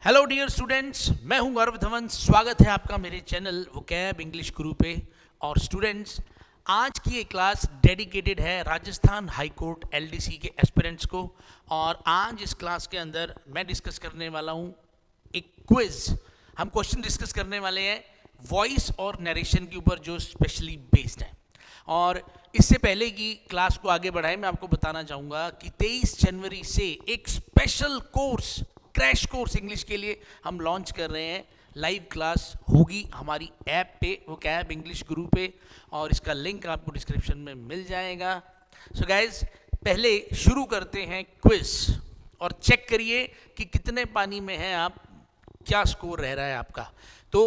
Hello dear students, मैं हूं गौरव धवन। स्वागत है आपका मेरे चैनल वोकैब इंग्लिश गुरु पे। और स्टूडेंट्स, आज की ये क्लास डेडिकेटेड है राजस्थान हाई कोर्ट एलडीसी के एस्पिरेंट्स को। और आज इस क्लास के अंदर मैं डिस्कस करने वाला हूं एक क्विज। हम क्वेश्चन डिस्कस करने वाले हैं वॉइस और नरेशन के ऊपर, जो स्पेशली बेस्ड है। और इससे पहले कि क्लास को आगे बढ़ाएं, मैं आपको बताना चाहूँगा कि 23 जनवरी से एक special course, crash course English के लिए हम लॉन्च कर रहे हैं। लाइव क्लास होगी हमारी ऐप पे, वोकैब इंग्लिश गुरु पे, और इसका लिंक आपको डिस्क्रिप्शन में मिल जाएगा। सो गाइज, पहले शुरू करते हैं क्विज, और चेक करिए कि कितने पानी में हैं आप, क्या स्कोर रह रहा है आपका। तो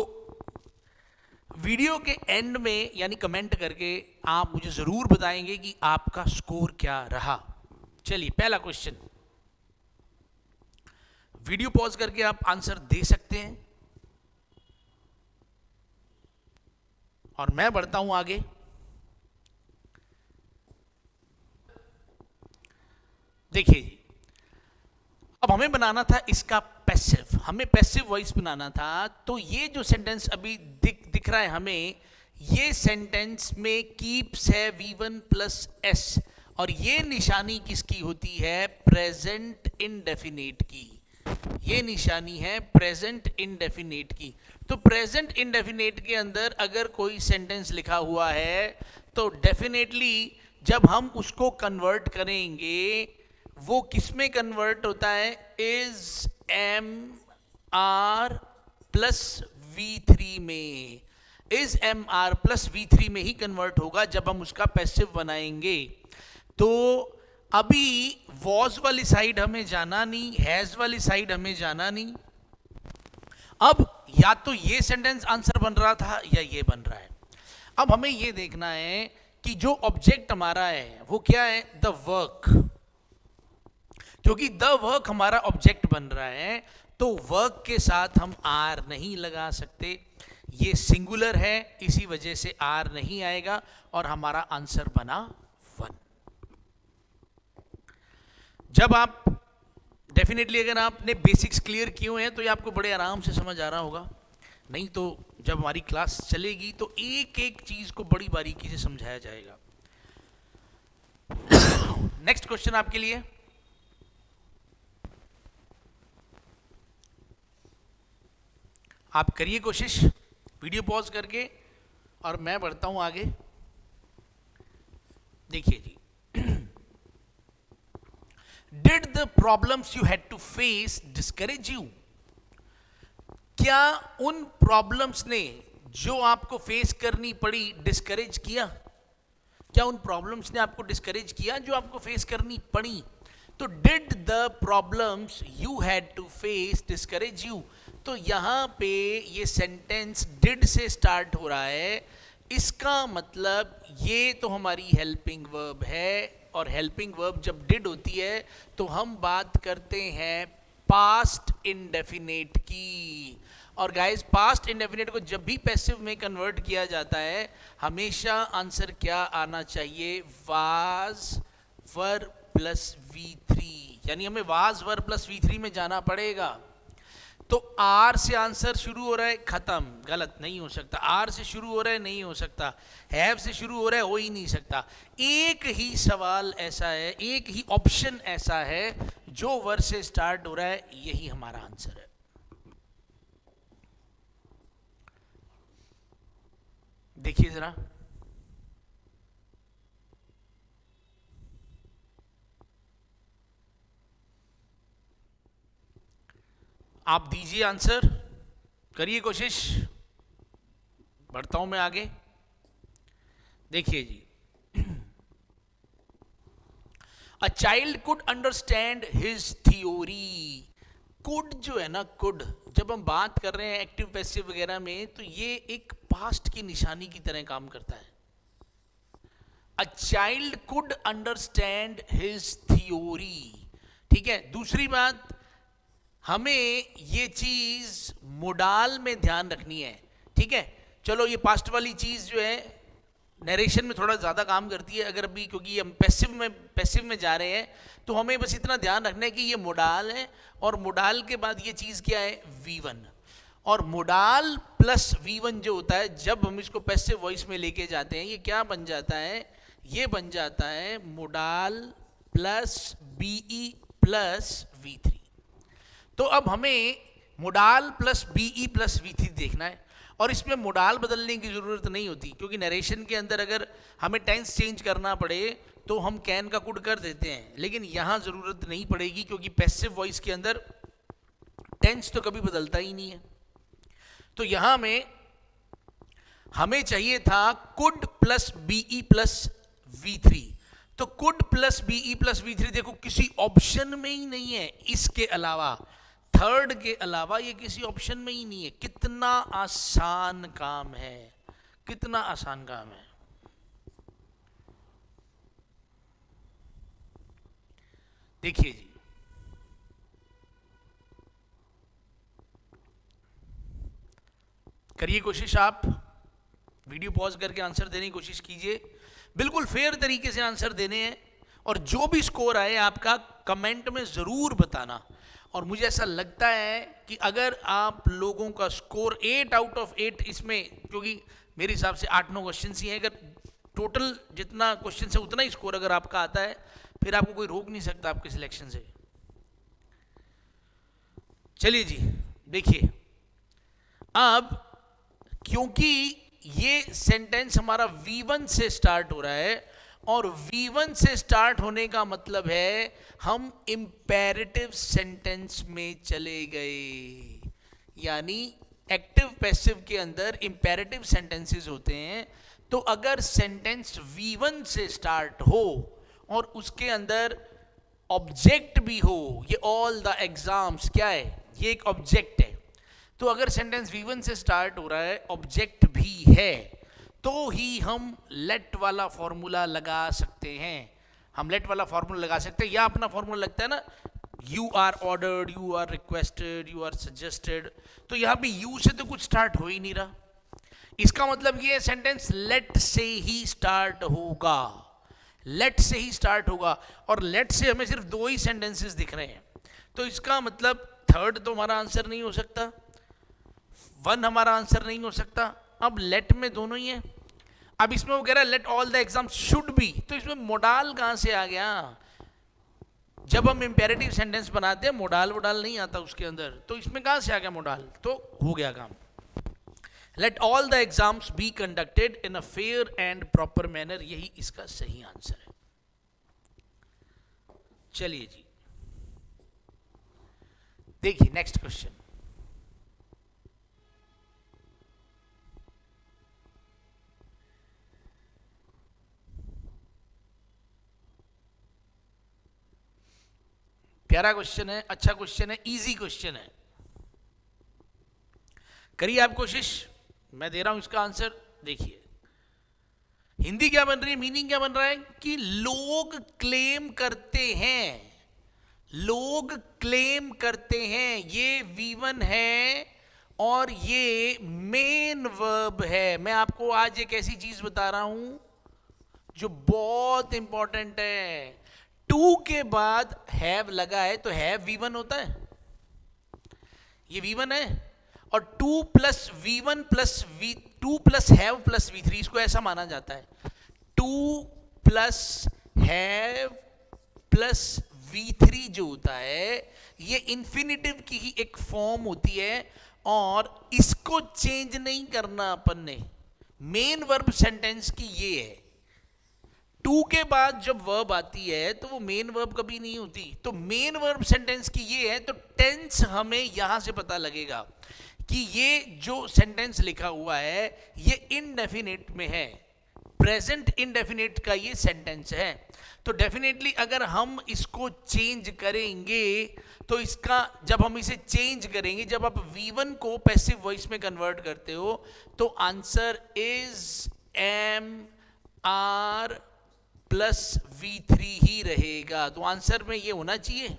वीडियो के एंड में यानी कमेंट करके आप मुझे ज़रूर बताएंगे कि आपका स्कोर क्या रहा। चलिए, पहला क्वेश्चन, वीडियो पॉज करके आप आंसर दे सकते हैं और मैं बढ़ता हूं आगे। देखिए जी, अब हमें बनाना था इसका पैसिव, हमें पैसिव वॉइस बनाना था। तो ये जो सेंटेंस अभी दिख रहा है हमें, ये सेंटेंस में कीप्स है V1 प्लस S, और ये निशानी किसकी होती है? प्रेजेंट इंडेफिनिट की। ये निशानी है प्रेजेंट इंडेफिनिट की। तो प्रेजेंट इंडेफिनिट के अंदर अगर कोई सेंटेंस लिखा हुआ है तो डेफिनेटली जब हम उसको कन्वर्ट करेंगे, वो किस में कन्वर्ट होता है? Is M R plus V3 में। Is M R plus V3 में ही कन्वर्ट होगा जब हम उसका पैसिव बनाएंगे। तो अभी वॉज वाली साइड हमें जाना नहीं, हैज वाली साइड हमें जाना नहीं। अब या तो ये सेंटेंस आंसर बन रहा था या ये बन रहा है। अब हमें ये देखना है कि जो ऑब्जेक्ट हमारा है वो क्या है? The work. क्योंकि द वर्क हमारा ऑब्जेक्ट बन रहा है, तो वर्क के साथ हम आर नहीं लगा सकते। ये सिंगुलर है, इसी वजह से आर नहीं आएगा और हमारा आंसर बना 1। जब आप डेफिनेटली अगर आपने बेसिक्स क्लियर किए हुए हैं तो ये आपको बड़े आराम से समझ आ रहा होगा। नहीं तो जब हमारी क्लास चलेगी तो एक एक चीज को बड़ी बारीकी से समझाया जाएगा। नेक्स्ट क्वेश्चन आपके लिए, आप करिए कोशिश वीडियो पॉज करके, और मैं बढ़ता हूं आगे। देखिए जी, Did the problems you had to face discourage you? क्या उन प्रॉब्लम्स ने जो आपको फेस करनी पड़ी डिस्करेज किया? क्या उन प्रॉब्लम्स ने आपको डिस्करेज किया जो आपको फेस करनी पड़ी? तो did the problems you had to face discourage you? तो यहां पे ये सेंटेंस did से स्टार्ट हो रहा है। इसका मतलब ये तो हमारी हेल्पिंग वर्ब है, और हेल्पिंग वर्ब जब डिड होती है तो हम बात करते हैं पास्ट इंडेफिनेट की। और गाइस, पास्ट इंडेफिनेट को जब भी पैसिव में कन्वर्ट किया जाता है, हमेशा आंसर क्या आना चाहिए? Was were plus V3। यानी हमें वाज वर प्लस V3 में जाना पड़ेगा। तो आर से आंसर शुरू हो रहा है, खत्म, गलत नहीं हो सकता। आर से शुरू हो रहा है, नहीं हो सकता। हैव से शुरू हो रहा है, हो ही नहीं सकता। एक ही सवाल ऐसा है, एक ही ऑप्शन ऐसा है जो वर्ड से स्टार्ट हो रहा है, यही हमारा आंसर है। देखिए जरा, आप दीजिए आंसर, करिए कोशिश, बढ़ता हूं मैं आगे। देखिए जी, a child could understand his theory. Could जो है ना, कुड, जब हम बात कर रहे हैं एक्टिव पैसिव वगैरह में, तो ये एक पास्ट की निशानी की तरह काम करता है। अ child could understand his theory, ठीक है। दूसरी बात, हमें ये चीज मोडाल में ध्यान रखनी है, ठीक है। चलो, ये पास्ट वाली चीज जो है नरेशन में थोड़ा ज़्यादा काम करती है अगर अभी, क्योंकि हम पैसिव में जा रहे हैं, तो हमें बस इतना ध्यान रखना है कि ये मोडाल है और मोडाल के बाद ये चीज़ क्या है, V1। और मोडाल प्लस V1 जो होता है, जब हम इसको पैसिव वॉइस में लेके जाते हैं, ये क्या बन जाता है, ये बन जाता है modal plus BE plus V3। तो अब हमें modal plus BE plus V3 देखना है, और इसमें मोडाल बदलने की ज़रूरत नहीं होती, क्योंकि नरेशन के अंदर अगर हमें टेंस चेंज करना पड़े तो हम कैन का कुड कर देते हैं, लेकिन यहाँ ज़रूरत नहीं पड़ेगी, क्योंकि पैसिव वॉइस के अंदर टेंस तो कभी बदलता ही नहीं है। तो यहाँ में हमें चाहिए था could plus BE plus V3, तो could plus BE plus V3 देखो किसी ऑप्शन में ही नहीं है, इसके अलावा, थर्ड के अलावा ये किसी ऑप्शन में ही नहीं है। कितना आसान काम है, कितना आसान काम है। देखिए जी, करिए कोशिश, आप वीडियो पॉज करके आंसर देने की कोशिश कीजिए, बिल्कुल फेयर तरीके से आंसर देने हैं, और जो भी स्कोर आए आपका कमेंट में ज़रूर बताना। और मुझे ऐसा लगता है कि अगर आप लोगों का स्कोर 8 आउट ऑफ 8 इसमें, क्योंकि मेरे हिसाब से 8-9 क्वेश्चन ही हैं, अगर टोटल जितना क्वेश्चन है उतना ही स्कोर अगर आपका आता है, फिर आपको कोई रोक नहीं सकता आपके सिलेक्शन से। चलिए जी, देखिए, अब क्योंकि ये सेंटेंस हमारा V1 से स्टार्ट हो रहा है, और V1 से स्टार्ट होने का मतलब है हम इंपेरेटिव सेंटेंस में चले गए, यानी एक्टिव पैसिव के अंदर इंपेरेटिव सेंटेंसेस होते हैं। तो अगर सेंटेंस V1 से स्टार्ट हो और उसके अंदर ऑब्जेक्ट भी हो, ये ऑल द एग्जाम्स क्या है, ये एक ऑब्जेक्ट है, तो अगर सेंटेंस V1 से स्टार्ट हो रहा है, ऑब्जेक्ट भी है, तो ही हम लेट वाला फॉर्मूला लगा सकते हैं। हम लेट वाला फॉर्मूला लगा सकते हैं, या अपना फॉर्मूला लगता है ना, you are ordered, you are requested, you are suggested, तो यहाँ पे यू से तो कुछ स्टार्ट हो ही नहीं रहा, इसका मतलब ये सेंटेंस लेट से ही स्टार्ट होगा, लेट से ही स्टार्ट होगा, और लेट से हमें सिर्फ 2 ही सेंटेंसेस दिख रहे हैं, तो इसका मतलब थर्ड तो हमारा आंसर नहीं हो सकता, 1 हमारा आंसर नहीं हो सकता। अब लेट में दोनों ही है, अब इसमें वो कह रहा है let all the exams should be, तो इसमें मोडाल कहां से आ गया, जब हम इंपेरेटिव सेंटेंस बनाते हैं मोडाल वोडाल नहीं आता उसके अंदर, तो इसमें कहां से आ गया मोडाल, तो हो गया काम। Let all the exams be conducted in a fair and proper manner, यही इसका सही आंसर है। चलिए जी, देखिए नेक्स्ट क्वेश्चन, प्यारा क्वेश्चन है, अच्छा क्वेश्चन है, इजी क्वेश्चन है, करिए आप कोशिश, मैं दे रहा हूं इसका आंसर। देखिए हिंदी क्या बन रही है, मीनिंग क्या बन रहा है कि लोग क्लेम करते हैं, लोग क्लेम करते हैं, ये V1 है और ये मेन वर्ब है। मैं आपको आज एक ऐसी चीज बता रहा हूं जो बहुत इंपॉर्टेंट है, टू के बाद हैव लगा है तो हैव V1 होता है, ये V1 है, और 2 plus V1 plus V2 plus have plus V3, इसको ऐसा माना जाता है, 2 प्लस हैव प्लस V3 जो होता है ये इंफिनिटिव की ही एक फॉर्म होती है, और इसको चेंज नहीं करना अपन ने, मेन वर्ब सेंटेंस की ये है। 2 के बाद जब वर्ब आती है तो वो मेन वर्ब कभी नहीं होती, तो मेन वर्ब सेंटेंस की ये है, तो टेंस हमें यहां से पता लगेगा कि ये जो सेंटेंस लिखा हुआ है ये इनडेफिनिट में है, प्रेजेंट इनडेफिनिट का ये सेंटेंस है। तो डेफिनेटली अगर हम इसको चेंज करेंगे, तो इसका जब हम इसे चेंज करेंगे, जब आप V1 को पैसिव वॉइस में कन्वर्ट करते हो, तो answer is MR plus V3 ही रहेगा, तो आंसर में ये होना चाहिए।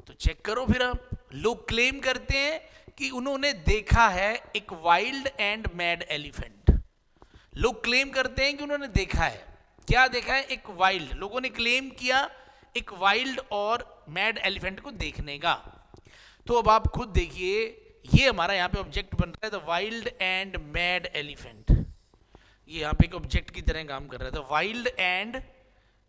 तो चेक करो फिर आप, लोग क्लेम करते हैं कि उन्होंने देखा है एक वाइल्ड एंड मैड एलिफेंट, लोग क्लेम करते हैं कि उन्होंने देखा है। क्या देखा है? एक वाइल्ड, लोगों ने क्लेम किया एक वाइल्ड और मैड एलिफेंट को देखने का। तो अब आप खुद देखिए, ये हमारा यहाँ पे ऑब्जेक्ट बन रहा है, the wild and mad elephant. ये यहाँ पे एक ऑब्जेक्ट की तरह काम कर रहा है, the wild and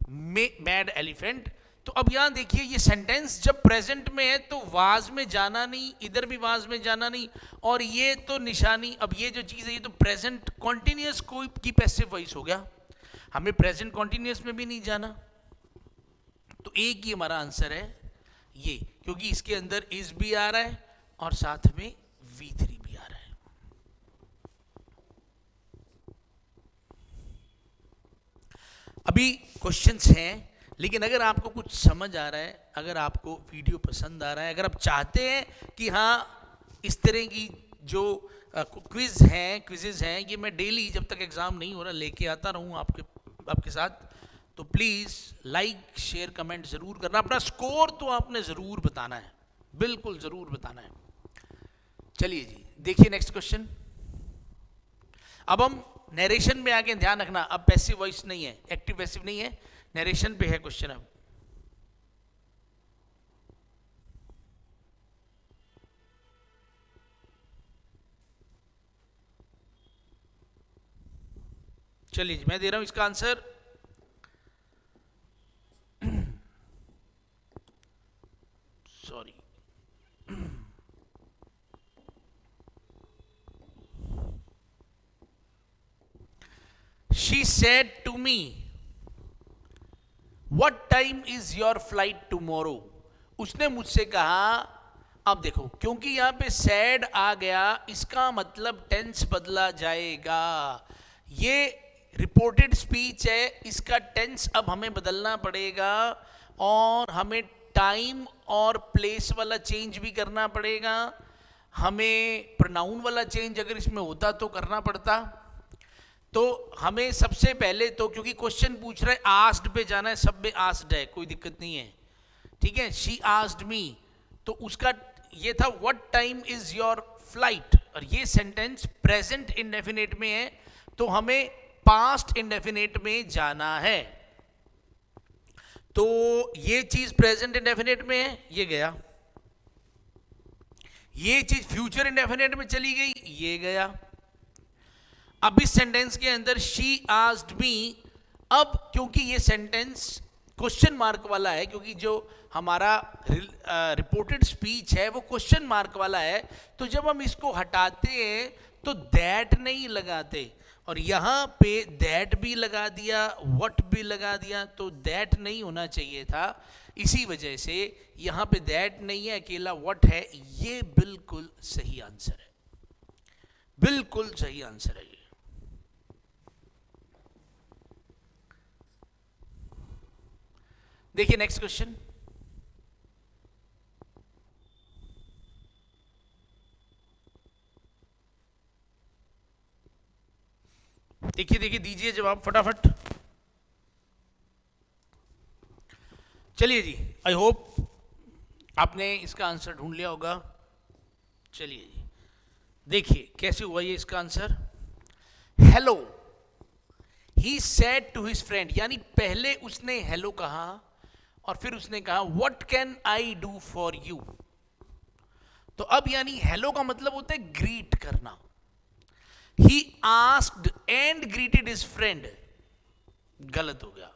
mad elephant. तो अब यहाँ देखिए, ये सेंटेंस जब प्रेजेंट में है तो वाज में जाना नहीं, इधर भी वाज में जाना नहीं, और ये तो निशानी, अब ये जो चीज़ है ये तो प्रेजेंट कॉन्टिन्यूस कोई की पैसिव वॉइस हो गया, हमें प्रेजेंट कॉन्टिन्यूस में भी नहीं जाना। तो एक ही हमारा आंसर है ये, क्योंकि इसके अंदर इज भी आ रहा है और साथ में V3 भी आ रहा है। अभी क्वेश्चंस हैं, लेकिन अगर आपको कुछ समझ आ रहा है, अगर आपको वीडियो पसंद आ रहा है, अगर आप चाहते हैं कि हाँ इस तरह की जो क्विजेज हैं ये मैं डेली जब तक एग्जाम नहीं हो रहा लेके आता रहूँ आपके साथ, तो प्लीज़ लाइक शेयर कमेंट ज़रूर करना। अपना स्कोर तो आपने ज़रूर बताना है, बिल्कुल ज़रूर बताना है। चलिए जी, देखिए नेक्स्ट क्वेश्चन। अब हम नरेशन में आगे ध्यान रखना, अब पैसिव वॉइस नहीं है, एक्टिव पैसिव नहीं है, नरेशन पे है क्वेश्चन। अब चलिए जी, मैं दे रहा हूं इसका answer. Sorry, she said to me, what time is your flight tomorrow. उसने मुझसे कहा, अब देखो क्योंकि यहां पे सैड आ गया, इसका मतलब टेंस बदला जाएगा। ये रिपोर्टेड स्पीच है, इसका टेंस अब हमें बदलना पड़ेगा, और हमें टाइम और प्लेस वाला चेंज भी करना पड़ेगा। हमें प्रोनाउन वाला चेंज अगर इसमें होता तो करना पड़ता। तो हमें सबसे पहले तो, क्योंकि क्वेश्चन पूछ रहा है आस्क्ड पे जाना है, सब में आस्क्ड है, कोई दिक्कत नहीं है, ठीक है। शी आस्क्ड मी, तो उसका ये था what time is your flight, और ये सेंटेंस प्रेजेंट इंडेफिनेट में है, तो हमें पास्ट इंडेफिनेट में जाना है। तो ये चीज प्रेजेंट इंडेफिनेट में है, ये गया। ये चीज फ्यूचर इंडेफिनेट में चली गई, ये गया। अब इस सेंटेंस के अंदर शी आस्क्ड मी, अब क्योंकि ये सेंटेंस क्वेश्चन मार्क वाला है, क्योंकि जो हमारा रिपोर्टेड स्पीच है वो क्वेश्चन मार्क वाला है, तो जब हम इसको हटाते हैं तो दैट नहीं लगाते, और यहाँ पे दैट भी लगा दिया, व्हाट भी लगा दिया, तो दैट नहीं होना चाहिए था। इसी वजह से यहाँ पे दैट नहीं है, अकेला व्हाट है। ये बिल्कुल सही आंसर है, बिल्कुल सही आंसर है ये। देखिए नेक्स्ट क्वेश्चन। देखिए देखिए, दीजिए जवाब फटाफट। चलिए जी, आई होप आपने इसका आंसर ढूंढ लिया होगा। चलिए जी, देखिए कैसे हुआ ये इसका answer. Hello, he said to his friend, यानी पहले उसने हेलो कहा और फिर उसने कहा what can I do for you. तो अब यानी हेलो का मतलब होता है ग्रीट करना। He asked and greeted his friend, गलत हो गया।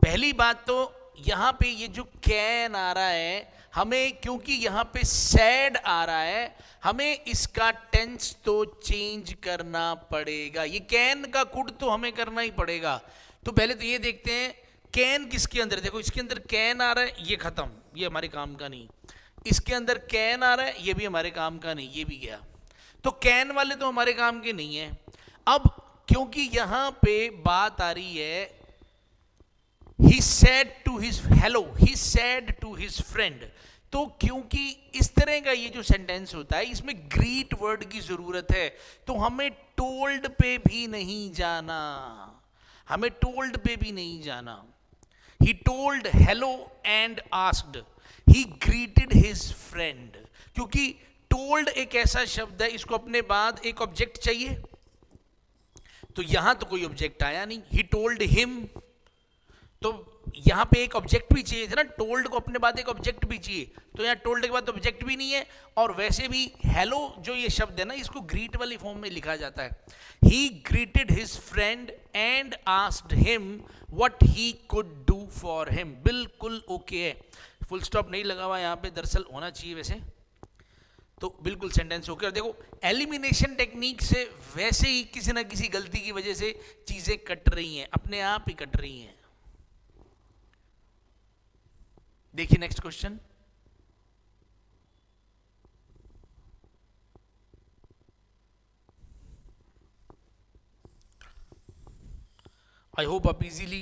पहली बात तो यहां पे ये जो कैन आ रहा है, हमें क्योंकि यहां पे सैड आ रहा है, हमें इसका टेंस तो चेंज करना पड़ेगा। ये कैन का कुड तो हमें करना ही पड़ेगा। तो पहले तो ये देखते हैं कैन किसके अंदर। देखो इसके अंदर कैन आ रहा है, ये खत्म, ये हमारे काम का नहीं। इसके अंदर कैन आ रहा है, ये भी हमारे काम का नहीं, ये भी गया। तो कैन वाले तो हमारे काम के नहीं है। अब क्योंकि यहां पे बात आ रही है he said to his hello, he said to his friend, तो क्योंकि इस तरह का ये जो सेंटेंस होता है इसमें ग्रीट वर्ड की जरूरत है, तो हमें टोल्ड पे भी नहीं जाना, हमें टोल्ड पे भी नहीं जाना। he told hello and asked, he greeted his friend, क्योंकि टोल्ड एक ऐसा शब्द है, इसको अपने बाद एक ऑब्जेक्ट चाहिए, तो यहां तो कोई ऑब्जेक्ट आया नहीं, ही टोल्ड हिम, तो यहां पे एक ऑब्जेक्ट भी चाहिए था ना, टोल्ड को अपने बाद एक ऑब्जेक्ट भी चाहिए, तो यहां टोल्ड के बाद ऑब्जेक्ट भी नहीं है। और वैसे भी हेलो जो ये शब्द है ना, इसको ग्रीट वाली फॉर्म में लिखा जाता है। ही greeted his friend and asked him what he could do for him, बिल्कुल ओके है, फुल स्टॉप नहीं लगा हुआ यहां पे, दरअसल होना चाहिए वैसे, तो बिल्कुल सेंटेंस ओके। और देखो एलिमिनेशन टेक्निक से वैसे ही किसी ना किसी गलती की वजह से चीजें कट रही हैं, अपने आप ही कट रही हैं। देखिए नेक्स्ट क्वेश्चन, आई होप आप इजीली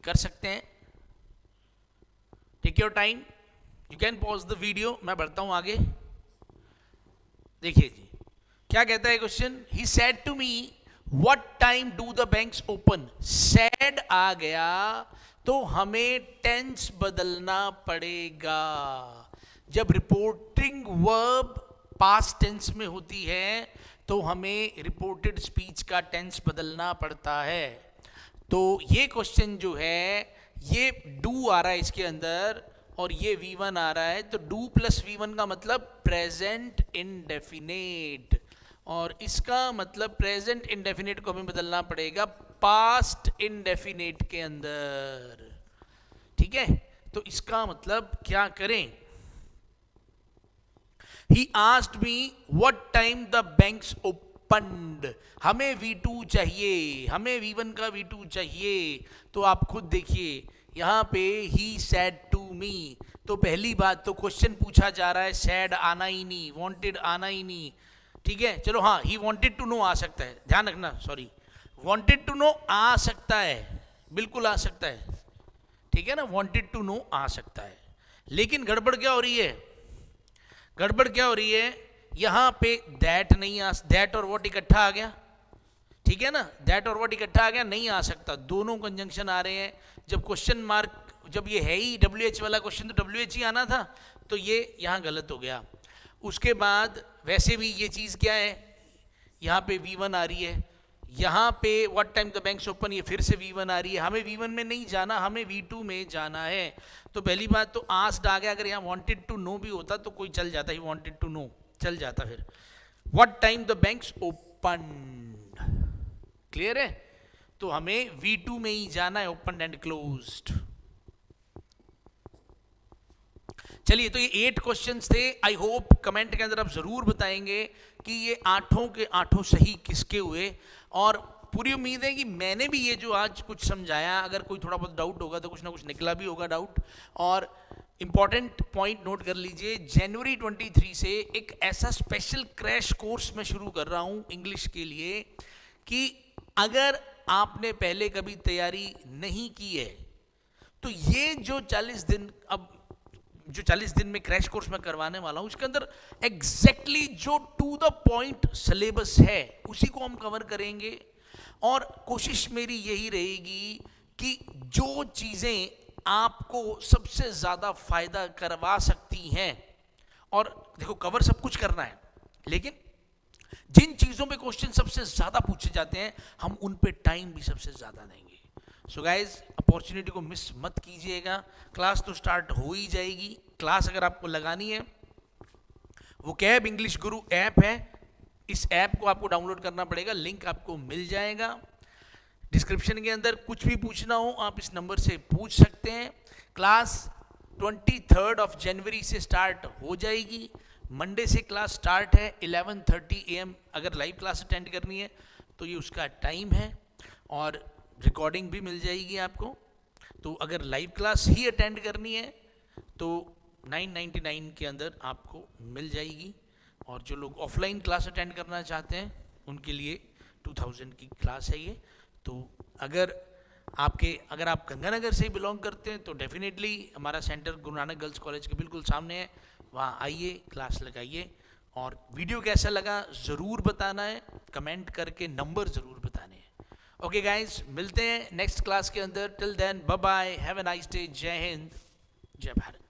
कर सकते हैं। Take your time, you can pause the video, मैं बढ़ता हूं आगे। देखिए जी क्या कहता है question, he said to me what time do the banks open, said आ गया तो हमें टेंस बदलना पड़ेगा। जब रिपोर्टिंग वर्ब पास्ट टेंस में होती है तो हमें रिपोर्टेड स्पीच का टेंस बदलना पड़ता है। तो ये क्वेश्चन जो है, ये डू आ रहा है इसके अंदर और ये V1 आ रहा है, तो डू प्लस V1 का मतलब प्रेजेंट इंडेफिनेट, और इसका मतलब प्रेजेंट इंडेफिनेट को हमें बदलना पड़ेगा पास्ट इंडेफिनेट के अंदर, ठीक है। तो इसका मतलब क्या करें, he asked me what time the banks opened, हमें V2 चाहिए, हमें V1 का V2 चाहिए, तो आप खुद देखिए यहां पे ही सेड टू मी, तो पहली बात तो क्वेश्चन पूछा जा रहा है, सेड आना ही नहीं, वांटेड आना ही नहीं, ठीक है। चलो हाँ, ही वांटेड टू नो आ सकता है, ध्यान रखना, सॉरी, वांटेड टू नो आ सकता है, बिल्कुल आ सकता है, ठीक है ना, वांटेड टू नो आ सकता है। लेकिन गड़बड़ क्या हो रही है, गड़बड़ क्या हो रही है, यहां पे दैट नहीं आ, दैट और व्हाट इकट्ठा आ गया, ठीक है ना, दैट और व्हाट इकट्ठा आ गया, नहीं आ सकता, दोनों कंजंक्शन आ रहे हैं। जब क्वेश्चन मार्क, जब ये है ही WH वाला क्वेश्चन तो WH ही आना था, तो ये यहां गलत हो गया। उसके बाद वैसे भी ये चीज क्या है, यहां पे V1 आ रही है, यहां पे what time the banks open, ये फिर से V1 आ रही है, हमें V1 में नहीं जाना, हमें V2 में जाना है। तो पहली बात तो आस्क्ड आ गया, अगर यहाँ वांटेड टू नो भी होता तो कोई चल जाता, ही वांटेड टू नो चल जाता, फिर what time the banks open, clear है, तो हमें V2 में ही जाना है, ओपन एंड क्लोज्ड। चलिए, तो ये 8 क्वेश्चंस थे। आई होप कमेंट के अंदर आप जरूर बताएंगे कि ये 8 के 8 सही किसके हुए, और पूरी उम्मीद है कि मैंने भी ये जो आज कुछ समझाया, अगर कोई थोड़ा बहुत डाउट होगा तो कुछ ना कुछ निकला भी होगा डाउट। और इंपॉर्टेंट पॉइंट नोट कर लीजिए, जनवरी 23 से एक ऐसा स्पेशल क्रैश कोर्स मैं शुरू कर रहा हूं इंग्लिश के लिए, कि अगर आपने पहले कभी तैयारी नहीं की है तो ये जो 40 दिन, अब जो 40 दिन में क्रैश कोर्स मैं करवाने वाला हूं, उसके अंदर एग्जैक्टली जो टू द पॉइंट सिलेबस है उसी को हम कवर करेंगे। और कोशिश मेरी यही रहेगी कि जो चीजें आपको सबसे ज्यादा फायदा करवा सकती हैं, और देखो कवर सब कुछ करना है, लेकिन जिन चीजों पे क्वेश्चन सबसे ज्यादा पूछे जाते हैं हम उन पे टाइम भी सबसे ज्यादा देंगे। सो गाइज, अपॉर्चुनिटी को मिस मत कीजिएगा। क्लास तो स्टार्ट हो ही जाएगी। क्लास अगर आपको लगानी है, वोकैब इंग्लिश गुरु ऐप है, इस ऐप को आपको डाउनलोड करना पड़ेगा, लिंक आपको मिल जाएगा डिस्क्रिप्शन के अंदर। कुछ भी पूछना हो आप इस नंबर से पूछ सकते हैं। क्लास 23 जनवरी से स्टार्ट हो जाएगी, मंडे से क्लास स्टार्ट है 11:30 AM। अगर लाइव क्लास अटेंड करनी है तो ये उसका टाइम है, और रिकॉर्डिंग भी मिल जाएगी आपको। तो अगर लाइव क्लास ही अटेंड करनी है तो 999 के अंदर आपको मिल जाएगी, और जो लोग ऑफलाइन क्लास अटेंड करना चाहते हैं उनके लिए 2000 की क्लास है ये। तो अगर आप गंगानगर से बिलोंग करते हैं तो डेफिनेटली हमारा centre Guru Nanak girls college के बिल्कुल सामने है, वहाँ आइए, क्लास लगाइए। और वीडियो कैसा लगा ज़रूर बताना है, कमेंट करके नंबर ज़रूर बताने हैं। ओके गाइज, मिलते हैं नेक्स्ट क्लास के अंदर। Till then bye bye, have a nice day, जय हिंद, जय भारत।